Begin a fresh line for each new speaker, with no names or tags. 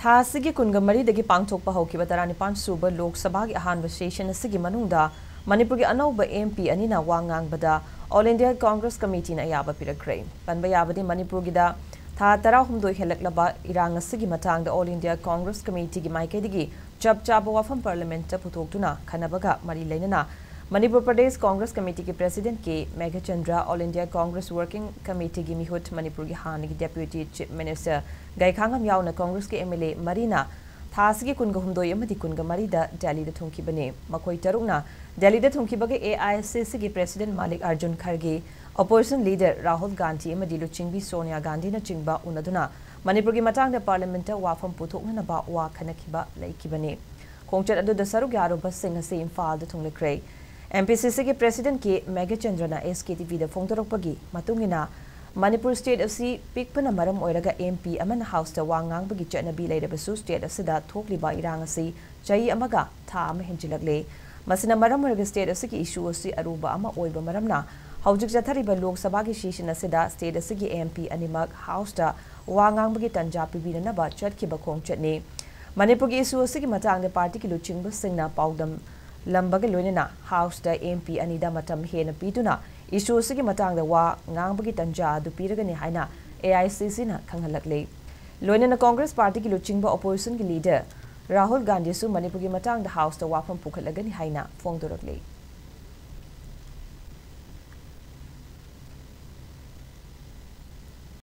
थासिगी कुनगमरी दगी पांगथोकपा हौकिबा 19 सुबा लोक सभा की अहानबा सेशन असigi manungda Manipur की Anouba MP Anina Waa Ngangbada All India Congress Committee na Ayaba Pirakhre panba yabadi Manipur gida tha 13 helaklaba irang asigi matangda All India Congress Committee gi maikaidigi chap chapa wafam parliament ta puthoktuna khanabaga mari leinana Manipur Pradesh Congress Committee ki President K. Megha Chandra All India Congress Working Committee ki Mihut Manipur ki Hani ki Deputy Chief Minister Gaikhangam Yauna Congress ki MLA Marina Thasigi kunga humdoi amadi kunga marida Delhi da thungkibane makoi tarukna Delhi da thungkibage AICC ki President Malik Arjun Kharge Opposition Leader Rahul Gandhi amadi Luchingbi Sonia Gandhi na chingba unaduna Manipur ki matangda Parliament ta wafam puthokna ba wa khanakiba laikibane khongchat adu da saruk yaro bas sing ase Imphal da thunglekre MPCC के president के मेघा चंद्र ना SKTV दा फोंगतरपगी मतुंगिना Manipur State asi pikpana maram oiraga MP amana House ta wangang bagi chanabi leirabasu state asida thokliba irang asi chai amaga tha ama henjilagle masina maram oiraga state asigi issue asi aruba ama oiba maramna haujik jathariba lok sabha gi session asida state asigi MP animak House ta wangang bagi tanja pibina ba chatkiba khongchatne Manipur gi issue asigi matang de party ki luchingba singna paudam Lambaga Lunina House da MP Anida Matam Hena Pituna issue sigi matang da wa ngangbagi tanja du piragani haina AICC na khanghalakle Lunina Congress Party ki luchingba opposition ki leader Rahul Gandhi su Manipur ki matang da House da wafam pukhalagani haina fongdorakle